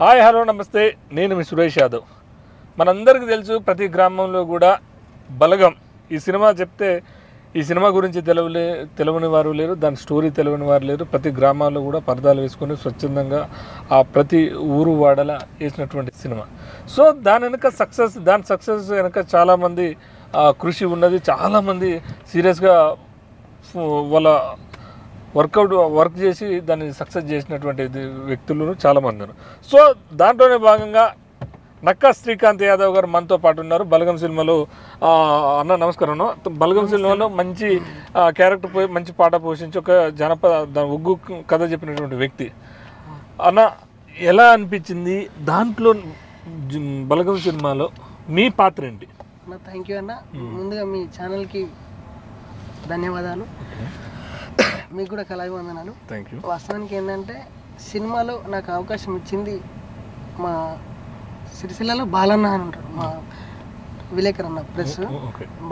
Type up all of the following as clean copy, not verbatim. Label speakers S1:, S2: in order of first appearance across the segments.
S1: Hi hello నమస్తే, నేను మీ సురేష్ యాదవ్. మనందరికీ తెలుసు, ప్రతి గ్రామంలో కూడా బలగం ఈ సినిమా చెప్తే ఈ సినిమా గురించి తెలియని వారు లేరు, దాని స్టోరీ తెలియని వారు లేరు. ప్రతి గ్రామాల్లో కూడా పరదాలు వేసుకొని స్వచ్ఛందంగా ఆ ప్రతి ఊరు వాడలా వేసినటువంటి సినిమా. సో దాని సక్సెస్ వెనక చాలామంది కృషి ఉన్నది. చాలామంది సీరియస్గా వాళ్ళ వర్క్ చేసి దాన్ని సక్సెస్ చేసినటువంటి వ్యక్తులు చాలామంది ఉన్నారు. సో దాంట్లోనే భాగంగా నక్కా శ్రీకాంత్ యాదవ్ గారు మనతో పాటు ఉన్నారు. బలగం సినిమాలో అన్న నమస్కారం. బలగం సినిమాలో మంచి క్యారెక్టర్ మంచి పాట పోషించి ఒక జానపద ఒగ్గు కథ చెప్పినటువంటి వ్యక్తి అన్న. ఎలా అనిపించింది దాంట్లో బలగం సినిమాలో మీ పాత్ర ఏంటి?
S2: అన్న థ్యాంక్ యూ అన్న. ముందుగా మీ ఛానల్కి ధన్యవాదాలు, మీకు కూడా కళాభివందనాలు.
S1: Thank you.
S2: వాస్తవానికి ఏంటంటే సినిమాలో నాకు అవకాశం ఇచ్చింది మా సిరిసిల్లలో బాలన్న అని ఉంటాడు, మా విలేకర్ అన్న ప్రెస్.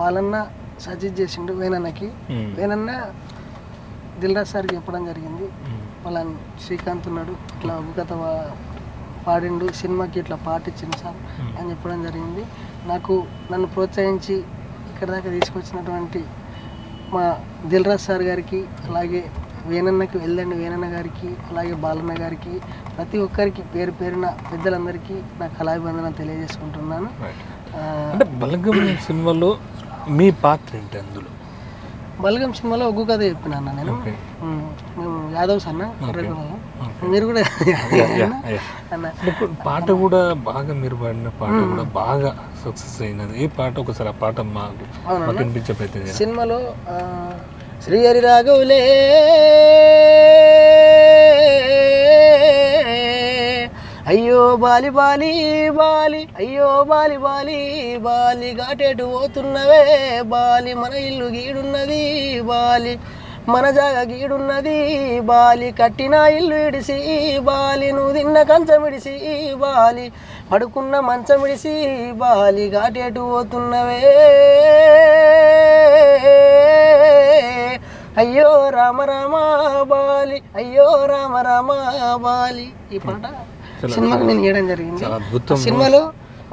S2: బాలన్న సజెస్ట్ చేసిండు వేనన్నకి. వేనన్న దిల్రాజ్ సార్కి చెప్పడం జరిగింది, వాళ్ళ శ్రీకాంత్ ఉన్నాడు, ఇట్లా కథ పాడిండు, సినిమాకి ఇట్లా పాట ఇచ్చింది సార్ అని చెప్పడం జరిగింది. నన్ను ప్రోత్సహించి ఇక్కడ దాకా తీసుకొచ్చినటువంటి మా దిల్రాజ్ సార్ గారికి, అలాగే వేనన్నకి వెళ్ళండి వేనన్న గారికి, అలాగే బాలన్న గారికి, ప్రతి ఒక్కరికి పేరు పేరున పెద్దలందరికీ నా కళాభివందనం తెలియజేసుకుంటున్నాను.
S1: అంటే బలగం సినిమాలో మీ పాత్ర ఏంటి? అందులో
S2: బలగం సినిమాలో ఒగ్గు కథ చెప్పిన అన్న నేను. మేము యాదవ్స్ అన్న, మీరు కూడా
S1: అన్న. పాట కూడా బాగా మీరు పాడిన పాట కూడా బాగా సక్సెస్ అయినది. ఏ పాట? ఒకసారి ఆ పాట మాకు వినిపించే ప్రయత్నం.
S2: సినిమాలో శ్రీహరి రాఘవులే అయ్యో బాలి బాలి బాలి, అయ్యో బాలి బాలి బాలి, ఘాటేటు పోతున్నవే బాలి, మన ఇల్లు గీడున్నది బాలి, మన జాగ గీడున్నది బాలి, కట్టిన ఇల్లు ఇడిసి బాలి, నువ్వు తిన్న కంచం ఇడిసి బాలి, పడుకున్న మంచం ఇడిసి బాలి, ఘాటేటు పోతున్నవే అయ్యో రామ రామ బాలి, అయ్యో రామ రామ బాలి. ఈ పాట సినిమాకి నేను చేయడం జరిగింది. సినిమాలో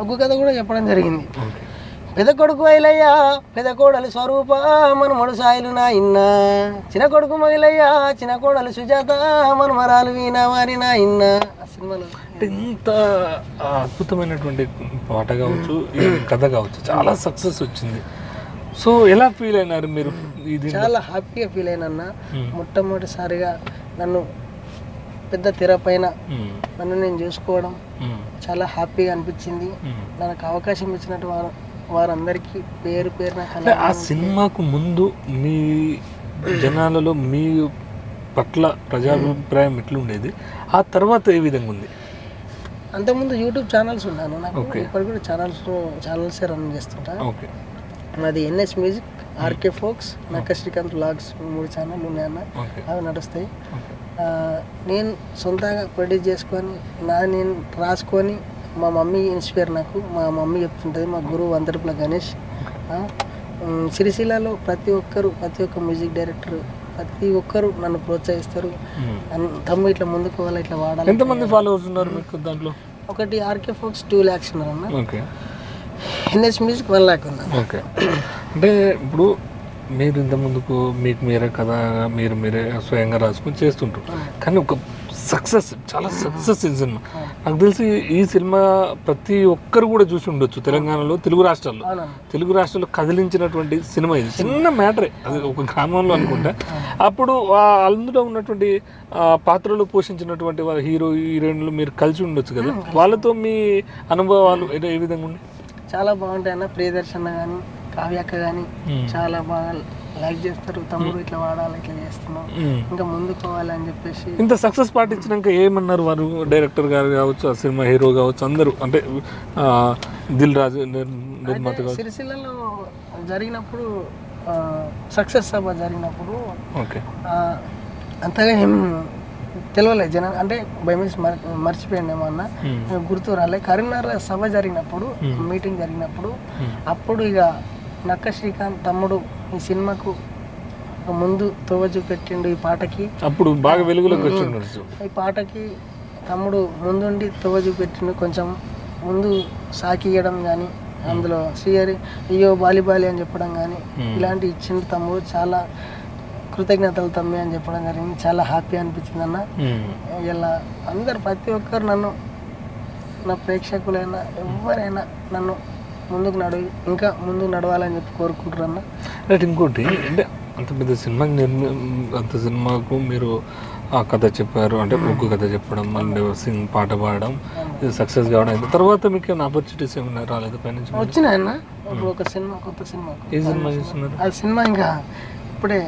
S2: ఒగ్గు కథ కూడా చెప్పడం జరిగింది. పెద్ద కొడుకు అయిలయ్యా పెద్ద కోడలు స్వరూప, మనమడు సాయిలు నా ఇన్న, చిన్న కొడుకు మగిలయ్యా చిన్న కోడలు సుజాత, మనమరాలు వీణ వారి నా ఇన్న. ఆ సినిమాలో
S1: ఇంత అద్భుతమైనటువంటి పాట కావచ్చు, కథ కావచ్చు, చాలా సక్సెస్ వచ్చింది. సో ఎలా ఫీల్ అయినారు మీరు? ఇది
S2: చాలా హ్యాపీగా ఫీల్ అయినా. మొట్టమొదటిసారిగా నన్ను పెద్ద తెర పైన నన్ను నేను చూసుకోవడం చాలా హ్యాపీగా అనిపించింది. నాకు అవకాశం ఇచ్చినట్టు వారందరికీ పేరు పేరున.
S1: ఆ సినిమాకు ముందు మీ జనాలలో మీ పట్ల ప్రజాభిప్రాయం ఎట్లుండేది? ఆ తర్వాత ఏ విధంగా ఉంది?
S2: అంతకుముందు యూట్యూబ్ ఛానల్స్ ఉన్నాను నాకు, ఇప్పుడు కూడా ఛానల్స్ రన్ చేస్తుంటా. నాది NS music, RK folks, Nakka Srikanth vlogs, 3 ఛానళ్ళు ఉన్నాయన్న. అవి నడుస్తాయి. నేను సొంతంగా ప్రొడ్యూస్ చేసుకొని నేను రాసుకొని, మా మమ్మీ ఇన్స్పైర్ నాకు. మా మమ్మీ చెప్తుంటుంది, మా గురువు వంతరపుల గణేష్. సిరిసిల్లలో ప్రతి ఒక్క మ్యూజిక్ డైరెక్టర్ ప్రతి ఒక్కరు నన్ను ప్రోత్సహిస్తారు. తమ్ము ఇట్లా ముందుకు పోవాలి, ఇట్లా వాడాలి.
S1: ఎంతమంది ఫాలోవర్స్ ఉన్నారు మీకు దాంట్లో?
S2: ఒకటి RK ఫోక్స్ 2 lakhs ఉన్నారు అన్న. NS మ్యూజిక్ 1 lakh ఉన్నారు.
S1: ఓకే. అంటే ఇప్పుడు మీరు ఇంత ముందుకు మీకు మీరే కదా మీరే స్వయంగా రాసుకొని చేస్తుంటారు, కానీ ఒక చాలా సక్సెస్ ఈ సినిమా. నాకు తెలిసి ఈ సినిమా ప్రతి ఒక్కరు కూడా చూసి ఉండొచ్చు తెలంగాణలో, తెలుగు రాష్ట్రాల్లో కదిలించినటువంటి సినిమా. ఇది చిన్న మ్యాటరే, అది ఒక గ్రామంలో అనుకుంటా. అప్పుడు అందులో ఉన్నటువంటి పాత్రలు పోషించినటువంటి వాళ్ళ హీరోయిన్లు మీరు కలిసి ఉండొచ్చు కదా, వాళ్ళతో మీ అనుభవాలు ఏ విధంగా ఉన్నాయి?
S2: చాలా బాగుంటాయి అన్న. ప్రియదర్శన కానీ కావ్యక్క కానీ చాలా బాగా లైక్ చేస్తారు. తమ్ముడు ఇట్లా వాడాలి, ఇట్లా చేస్తున్నాం, ఇంకా ముందుకు పోవాలని చెప్పేసి.
S1: ఇంత సక్సెస్ పాటించినాక ఏమన్నారు వారు? డైరెక్టర్ గారు కావచ్చు, ఆ సినిమా హీరో కావచ్చు, అందరూ, అంటే దిల్ రాజు నిర్మాత కావచ్చు.
S2: సిరిసిల్లలో జరిగినప్పుడు సక్సెస్ సభ జరిగినప్పుడు అంతగా ఏం తెలియలేదు జనం, అంటే బైమిస్ మర్చిపోయింది ఏమన్నా, గుర్తు రాలే. కరీంనగర్ సభ జరిగినప్పుడు, మీటింగ్ జరిగినప్పుడు, అప్పుడు ఇక నక్కా శ్రీకాంత్ తమ్ముడు ఈ సినిమాకు ముందు తోవ చూపెట్టిండు. ఈ పాటకి
S1: అప్పుడు బాగా వెలుగులోకి వచ్చిండు.
S2: ఈ పాటకి తమ్ముడు ముందుండి తవ్వ చూపెట్టిండు, కొంచెం ముందు సాకియడం కానీ అందులో శ్రీహరి అయ్యో బాలి అని చెప్పడం కానీ ఇలాంటివి ఇచ్చిండు తమ్ముడు. చాలా కృతజ్ఞతలు తమ్మి అని చెప్పడం జరిగింది. చాలా హ్యాపీ అనిపించింది అన్న. ఇలా అందరు ప్రతి ఒక్కరు నన్ను, నా ప్రేక్షకులైనా ఎవరైనా నన్ను ముందుకు ఇంకా ముందుకు నడవాలని చెప్పి కోరుకుంటున్నా.
S1: రైట్. ఇంకోటి అంటే అంత పెద్ద సినిమాకి అంత సినిమాకు మీరు ఆ కథ చెప్పారు, అంటే ముగ్గు కథ చెప్పడం, మళ్ళీ సింగ్ పాట పాడడం, ఇది సక్సెస్ కావడం అయితే తర్వాత మీకు ఏమైనా ఆపర్చునిటీస్ ఏమైనా రాలేదు పైనుంచి?
S2: వచ్చినాయన్న. ఇప్పుడు ఒక సినిమా, కొత్త సినిమా.
S1: ఏ సినిమా చేస్తున్నారు?
S2: ఆ సినిమా ఇంకా ఇప్పుడే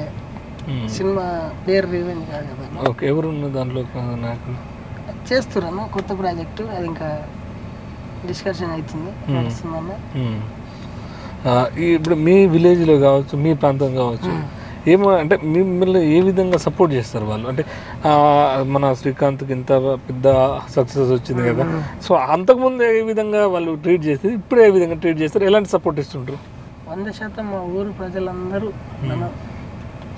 S2: సినిమా పేరు రివెంజ్ కాదు కదా.
S1: ఓకే. ఎవరు ఉన్నారు దాంట్లో? నాకు
S2: చేస్తున్నా కొత్త ప్రాజెక్టు, అది ఇంకా డిస్కషన్ అవుతుంది, నడుస్తుందన్న.
S1: ఇప్పుడు మీ విలేజ్లో కావచ్చు, మీ ప్రాంతం కావచ్చు, ఏమో అంటే మిమ్మల్ని ఏ విధంగా సపోర్ట్ చేస్తారు వాళ్ళు? అంటే మన శ్రీకాంత్కి ఇంత పెద్ద సక్సెస్ వచ్చింది కదా, సో అంతకుముందు ఏ విధంగా వాళ్ళు ట్రీట్ చేస్తారు, ఇప్పుడు ఏ విధంగా ట్రీట్ చేస్తారు, ఎలాంటి సపోర్ట్ ఇస్తుంటారు?
S2: 100% మా ఊరు ప్రజలందరూ నన్ను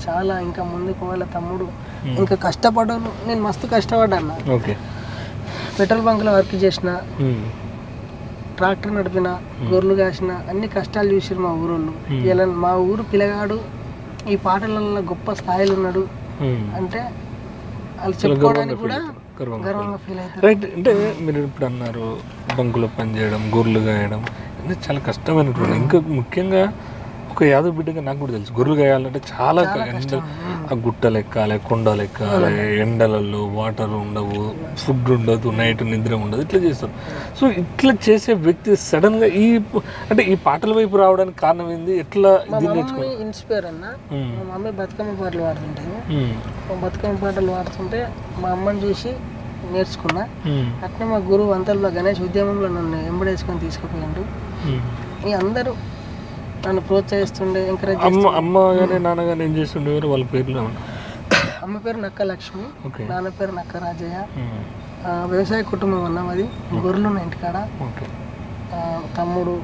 S2: చాలా ఇంకా ముందుకు వాళ్ళ తమ్ముడు ఇంకా కష్టపడను. నేను మస్తు కష్టపడ్డాను.
S1: ఓకే.
S2: పెట్రోల్ బంక్లో వర్క్ చేసిన, ట్రాక్టర్ నడిపిన, గొర్రెలు కాసిన, అన్ని కష్టాలు చూసారు మా ఊరోళ్ళు. ఇలా మా ఊరు పిల్లగాడు ఈ పాటలలో గొప్ప స్థాయిలో ఉన్నాడు అంటే వాళ్ళు చెప్పుకోవడానికి కూడా గర్వంగా ఫీల్ అవుతారు.
S1: రైట్. అంటే మీరు ఇప్పుడు అన్నారు బంకులో పనిచేయడం, గొర్రెలు గాయడం అనేది చాలా కష్టమైనటువంటి, ఇంకా ముఖ్యంగా ఒక యాదవ్ బిడ్డగా నాకు కూడా తెలుసు, గొర్రెలు గాయాలంటే చాలా ఆ గుట్టలు ఎక్కాలి, కొండలు ఎక్కాలి, ఎండలలో వాటర్ ఉండవు, ఫుడ్ ఉండదు, నైట్ నిద్ర ఉండదు, ఇట్లా చేస్తారు. సో ఇట్లా చేసే వ్యక్తి సడన్గా అంటే ఈ పాటల వైపు రావడానికి కారణం ఏంది? ఎట్లా
S2: ఇన్స్పైర్ అన్న, మా మమ్మీ బతుకమ్మ పాటలు పాడుతుంటే, బతుకమ్మ పాటలు పాడుతుంటే మా అమ్మని చూసి నేర్చుకున్నా. అట్లా మా గురువు అంతల్లో గణేష్ ఉద్యమంలో నన్ను ఎంబడేసుకొని తీసుకుపోయిండు. ఈ అందరూ నన్ను ప్రోత్సహిస్తుండే, ఎంకరేజ్.
S1: అమ్మ కానీ నాన్న కానీ ఏం చేస్తుండేవారు? వాళ్ళ పేర్లు?
S2: అమ్మ పేరు నక్క లక్ష్మి, నాన్న పేరు నక్క రాజయ్య. వ్యవసాయ కుటుంబం అన్న మాది, గొర్రెలు ఉన్న ఇంటికాడ. తమ్ముడు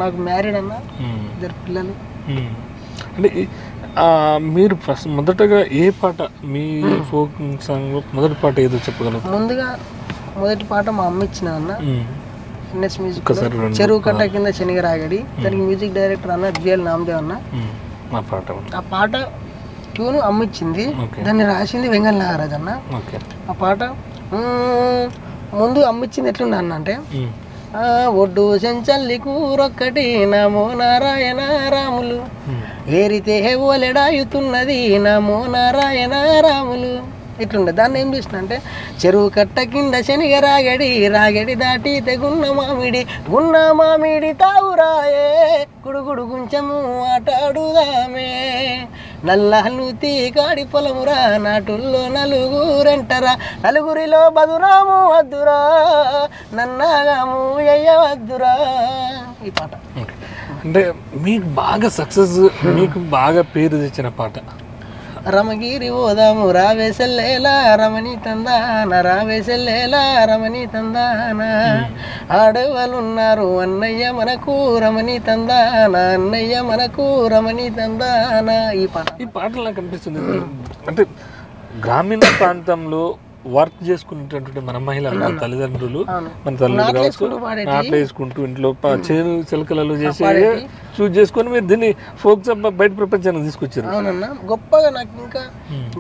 S2: నాకు మ్యారీడ్ అన్న, 2 పిల్లలు.
S1: అంటే మీరు ఫస్ట్ మొదటగా ఏ పాట, మీ ఫోక్ సాంగ్ మొదటి పాట ఏదో చెప్పగలరు?
S2: ముందుగా మొదటి పాట మా అమ్మ ఇచ్చినదన్న, ఎన్ఎస్ మ్యూజిక్, చెరువు కట్ట కింద శనిగరాగడి. దానికి మ్యూజిక్ డైరెక్టర్ అన్న బిఎల్ నామదేవ్ అన్న. ఆ పాట ట్యూన్ అమ్మిచ్చింది, దాన్ని రాసింది వెంగళ నాగరాజ్ అన్న. ఆ పాట ముందు అమ్మిచ్చింది ఎట్లుండ అన్న అంటే, ఒడ్డు చెంచల్లి కూరొక్కటి నమో నారాయణ రాములు, ఏరితే ఓలెడాయుతున్నది నమో నారాయణ రాములు, ఇట్లుండే. దాన్ని ఏం చేసిన అంటే, చెరువు కట్ట కింద శనిగ రాగడి దాటి తెగున్న మామిడి తావురాయే, గుడుగుడు గుంచము ఆటాడుదామే, నల్లాలు తీకాడి పొలమురా, నాటుల్లో నలుగురెంటరా, నలుగురిలో బదురాము వద్దురా, నన్నాగాము ఎయ్యవద్దురా. ఈ పాట
S1: అంటే మీకు బాగా సక్సెస్, మీకు బాగా పేరు తెచ్చిన పాట?
S2: రమగిరి ఓదాము రావేసెల్లేలా రమణి తందాన, రావేసెల్లేలా రమణి తందాన, ఆడవాళ్ళున్నారు అన్నయ్య మనకు రమణి తందాన, అన్నయ్య మనకు రమణి తందాన. ఈ
S1: పాటలు నాకు అనిపిస్తుంది అంటే గ్రామీణ ప్రాంతంలో వర్క్ చేసుకునేటటువంటి మన మహిళలు, మన తల్లిదండ్రులు, మన తల్లిదండ్రులు కావచ్చు, నాట్లు వేసుకుంటూ ఇంట్లో చేను చిలకలలో చేసి చూస్ చేసుకొని మీరు దీన్ని ఫోక్ బయట ప్రపంచానికి తీసుకొచ్చారు.
S2: అవునన్నా. గొప్పగా నాకు ఇంకా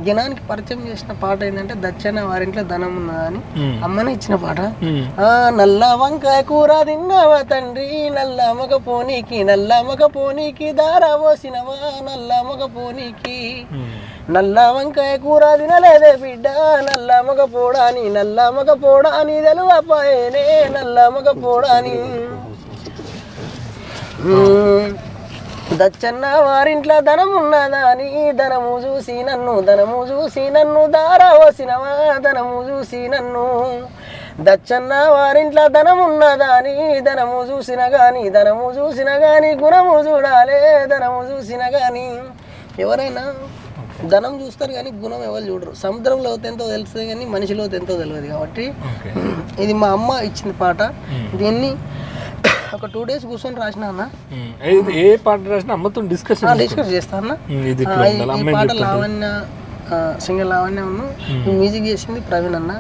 S2: జనానికి పరిచయం చేసిన పాట ఏంటంటే, దచ్చన వారింట్లో ధనం ఉన్నదా అని అమ్మనే ఇచ్చిన పాట. నల్ల వంకాయ కూర తిన్నావా తండ్రి, నల్ల మగ పోనీకి దారా పోసినవా, నల్ల మగ పోనీకి, నల్ల వంకాయ కూర తినలేదే బిడ్డ, నల్ల మగ పోడాని తెలువపాయనే, నల్ల మగ పోడాని. దచ్చన్న వారింట్లో ధనం ఉన్నదా అని, ధనము చూసి నన్ను దారా పోసినవా, ధనము చూసి నన్ను. దచ్చన్న వారింట్లో ధనం ఉన్నదా అని, ధనము చూసిన గాని గుణము చూడాలే, ధనము చూసిన గాని. ఎవరైనా ధనం చూస్తారు కానీ గుణం ఎవరు చూడరు. సముద్రంలో ఎంతో తెలుస్తుంది కానీ మనిషిలో ఎంతో తెలియదు. కాబట్టి ఇది మా అమ్మ ఇచ్చిన పాట. దీన్ని ఒక 2 days కూర్చొని రాసిన అన్న.
S1: ఏ పాట రాసినా అమ్మతో డిస్కస్
S2: చేస్తా అన్న. ఈ పాట లావణ్య సింగర్ లావణ్య మ్యూజిక్ చేసింది ప్రవీణ్ అన్న.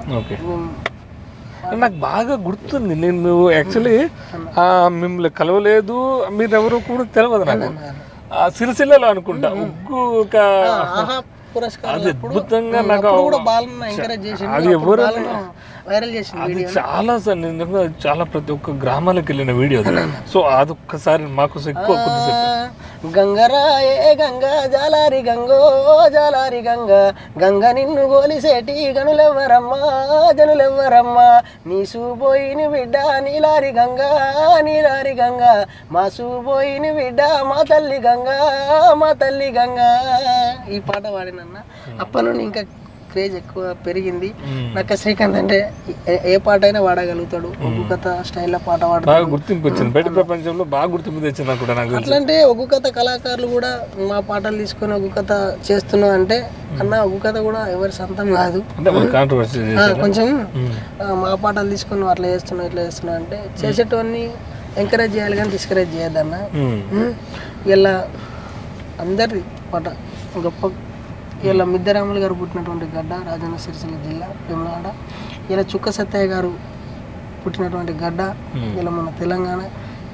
S1: నాకు బాగా గుర్తుంది. నేను యాక్చువల్లీ మిమ్మల్ని కలవలేదు, మీరెవరు కూడా తెలియదు నాకు. సిరిసిల్లలో అనుకుంటా ఉగ్గు ఒక అది అద్భుతంగా నాకు అది ఎవరు అది చాలా సార్ నిజంగా చాలా ప్రతి ఒక్క గ్రామాలకు వెళ్ళిన వీడియో. సో అదొక్కసారి మాకు ఎక్కువ
S2: గంగరాయే గంగా జాలారి గంగో జాలారి గంగా గంగ నిన్ను గోలిసేటి జనులెవ్వరమ్మా నీ సూబోయిని బిడ్డ నీలారి గంగా మా సూబోయిని బిడ్డ మా తల్లి గంగా ఈ పాట పాడినన్న అప్పటి నుండి ఇంకా క్రేజ్ ఎక్కువ పెరిగింది. నక్క శ్రీకాంత్ అంటే ఏ పాట అయినా వాడగలుగుతాడు. ఒగ్గు కథ స్టైల్లో పాట పాడతాడు.
S1: గుర్తింపు వచ్చింది బయట ప్రపంచంలో, బాగా గుర్తింపు తెచ్చింది కూడా నాకు.
S2: అట్లంటే ఒగ్గు కథ కళాకారులు కూడా మా పాటలు తీసుకొని ఒగ్గు కథ చేస్తున్నాం అంటే అన్న ఒగ్గు కథ కూడా ఎవరి సొంతం కాదు, కొంచెం మా పాటలు తీసుకొని అట్లా చేస్తున్నావు ఇట్లా చేస్తున్నావు అంటే చేసేటవన్నీ ఎంకరేజ్ చేయాలి కానీ డిస్కరేజ్ చేయొద్దన్న. ఇలా అందరి పాట గొప్ప. ఇలా మిద్దరాములు గారు పుట్టినటువంటి గడ్డ రాజన్న సిరిసిల్ల జిల్లా వేములవాడ. ఇలా చుక్క సత్తయ్య గారు పుట్టినటువంటి గడ్డ ఇలా మన తెలంగాణ.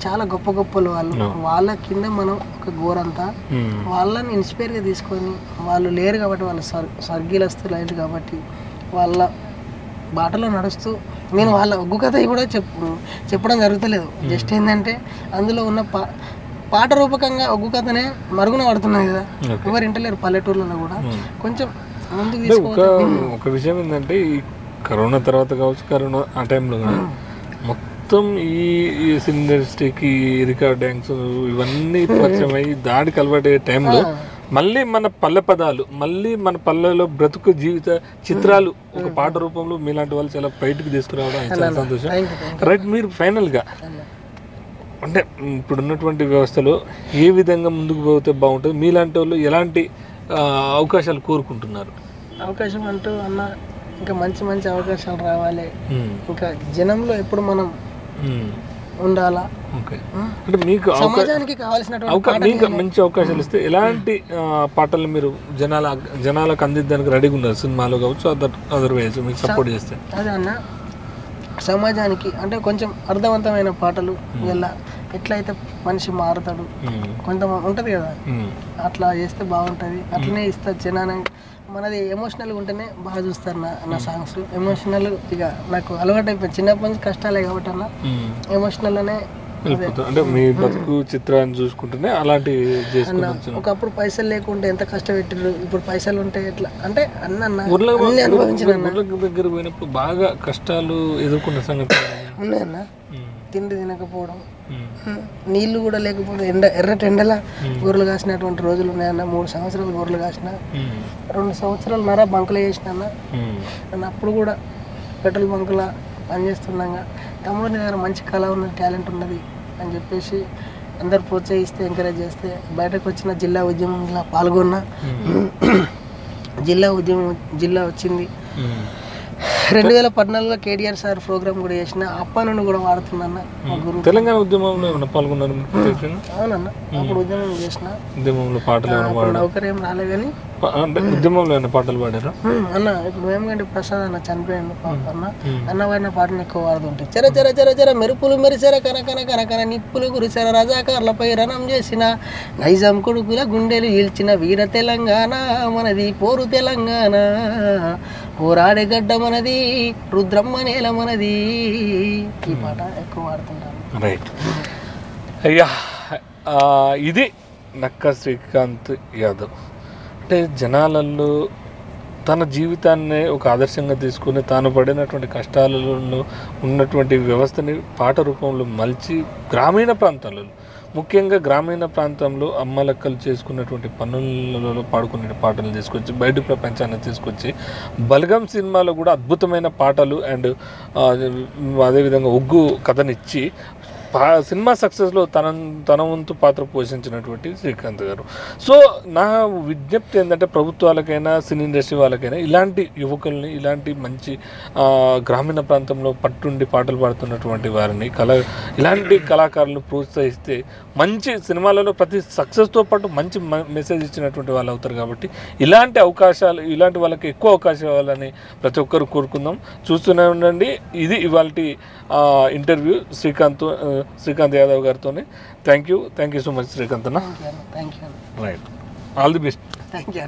S2: చాలా గొప్ప గొప్పలు వాళ్ళు. వాళ్ళ కింద మనం ఒక గోరంతా వాళ్ళని ఇన్స్పైర్గా తీసుకొని, వాళ్ళు లేరు కాబట్టి వాళ్ళు స్వర్గీయులస్తూ లేరు కాబట్టి వాళ్ళ బాటలో నడుస్తూ నేను వాళ్ళ ఒగ్గు కథ కూడా చెప్పడం జరుగుతలేదు. జస్ట్ ఏంటంటే అందులో ఉన్న పాట రూపకంగా ఒగ్గు కథనే మరుగున పడుతున్నాయి కదా, ఎవరు ఇంటలేరు పల్లెటూర్లలో కూడా. కొంచెం ముందుకు తీసుకోవాలి.
S1: ఒక విషయం ఏంటంటే ఈ కరోనా తర్వాత కావచ్చు, కరోనా ఆ టైంలో మొత్తం ఈ ఇండస్ట్రీకి రికార్డ్ డ్యాన్స్ ఇవన్నీ పరిచయం అయ్యి దాడికి అలవాటయ్యే టైంలో మళ్ళీ మన పల్లె పదాలు, మళ్ళీ మన పల్లెలో బ్రతుకు జీవిత చిత్రాలు ఒక పాట రూపంలో మీలాంటి వాళ్ళు చాలా బయటకు తీసుకురావడం చాలా సంతోషం. రైట్, మీరు ఫైనల్గా అంటే ఇప్పుడున్నటువంటి వ్యవస్థలో ఏ విధంగా ముందుకు పోతే బాగుంటుంది, మీలాంటి వాళ్ళు ఎలాంటి అవకాశాలు కోరుకుంటున్నారు?
S2: అవకాశం అంటూ అన్న ఇంకా మంచి మంచి అవకాశాలు రావాలి, ఇంకా జనంలో ఎప్పుడు మనం ఉండాలా.
S1: అంటే మీకు
S2: సమాజానికి కావాల్సినటువంటి
S1: మీకు మంచి అవకాశాలు ఇస్తే ఎలాంటి పాటలు మీరు జనాలకు అందించడానికి రెడీగా ఉన్నారు? సినిమాలో కావచ్చు, అదర్వైజ్ మీకు సపోర్ట్ చేస్తే.
S2: అదే అన్న, సమాజానికి అంటే కొంచెం అర్థవంతమైన పాటలు. ఇలా ఎట్లయితే మనిషి మారుతాడు కొంత ఉంటుంది కదా, అట్లా చేస్తే బాగుంటుంది. అట్లనే ఇస్తా జనానికి. మనది ఎమోషనల్గా ఉంటేనే బాగా చూస్తారు నా సాంగ్స్. ఎమోషనల్ ఇక నాకు అలవాటు అయిపోయింది చిన్నప్పటి నుంచి, కష్టాలే కాబట్టి అన్న ఎమోషనల్ అనే.
S1: అంటే మీ బతుకు చిత్రాన్ని చూసుకుంటేనే అలాంటి
S2: ఒకప్పుడు పైసలు లేకుంటే ఎంత కష్టపెట్టారు, ఇప్పుడు పైసలు ఉంటే ఎట్లా అంటే అనుభవించిన
S1: దగ్గర పోయినప్పుడు బాగా కష్టాలు ఎదుర్కొన్న సంగతి
S2: ఉన్నాయన్న. తిండి తినకపోవడం, నీళ్లు కూడా లేకపోతే ఎర్రటి ఎండలా గొర్రెలు కాసినటువంటి రోజులు ఉన్నాయన్న. 3 సంవత్సరాలు గొర్రెలు కాసిన, 2 సంవత్సరాలన్నర బంకులు చేసిన అన్న. అప్పుడు కూడా పెట్రోల్ బంకులా పనిచేస్తున్నాగా తమ్ముడు నీ దగ్గర మంచి కళ ఉన్నది, టాలెంట్ ఉన్నది అని చెప్పేసి అందరు ప్రోత్సహిస్తే, ఎంకరేజ్ చేస్తే బయటకు వచ్చిన జిల్లా ఉద్యమంలో పాల్గొన్నా. జిల్లా వచ్చింది. 2014లో కేటీఆర్ సార్ ప్రోగ్రామ్ కూడా చేసిన. అప్పనుండి కూడా వాడుతున్నా.
S1: తెలంగాణ ఉద్యమంలో ఏమైనా పాల్గొన్నారు?
S2: అవునన్న, అప్పుడు ఉద్యమం చేసిన.
S1: ఉద్యమంలో పాటలు
S2: సౌకర్యం రాలే కానీ
S1: ఉద్యమంలో ఏమైనా పాటలు పాడారు
S2: అన్న. ఇప్పుడు వేమగంటి ప్రసాద్ అన్న చనిపోయాడు అన్న. అన్న వాడిన పాటలు ఎక్కువ వాడుతుంటాయి. చెర చెర చెర చెర మెరుపులు మెరిచెర కనకన కనకన నిప్పులు గురిచెర రజాకార్లపై రణం చేసిన నైజాం కొడుకుల గుండెలు ఈల్చిన వీర తెలంగాణ మనది, పోరు తెలంగాణ పోరాడే గడ్డ మనది, రుద్రమ్మ నేల మనది. ఈ పాట ఎక్కువ వాడుతుంటాను.
S1: రైట్ అయ్యా, ఇది నక్క శ్రీకాంత్ యాదవ్. అంటే జనాలలో తన జీవితాన్ని ఒక ఆదర్శంగా తీసుకుని తాను పడినటువంటి కష్టాలలో ఉన్నటువంటి వ్యవస్థని పాట రూపంలో మలిచి గ్రామీణ ప్రాంతాలలో, ముఖ్యంగా గ్రామీణ ప్రాంతంలో అమ్మలక్కలు చేసుకున్నటువంటి పనులలో పాడుకునే పాటలు తీసుకొచ్చి బయట ప్రపంచాన్ని తీసుకొచ్చి బలగం సినిమాలో కూడా అద్భుతమైన పాటలు అండ్ అదేవిధంగా ఒగ్గు కథనిచ్చి సినిమా సక్సెస్లో తన వంతు పాత్ర పోషించినటువంటి శ్రీకాంత్ గారు. సో నా విజ్ఞప్తి ఏంటంటే ప్రభుత్వాలకైనా సినీ ఇండస్ట్రీ వాళ్ళకైనా ఇలాంటి యువకుల్ని, ఇలాంటి మంచి గ్రామీణ ప్రాంతంలో పట్టుండి పాటలు పాడుతున్నటువంటి వారిని ఇలాంటి కళాకారులను ప్రోత్సహిస్తే మంచి సినిమాలలో ప్రతి సక్సెస్తో పాటు మంచి మెసేజ్ ఇచ్చినటువంటి వాళ్ళు అవుతారు. కాబట్టి ఇలాంటి అవకాశాలు, ఇలాంటి వాళ్ళకి ఎక్కువ అవకాశం ఇవ్వాలని ప్రతి ఒక్కరు కోరుకుందాం. చూస్తూనే ఉండండి. ఇది ఇవాళ ఇంటర్వ్యూ శ్రీకాంత్ యాదవ్ గారితో. Thank you so much Srikanth అన్న.
S2: Thank you.
S1: Right, all the best.
S2: Thank you.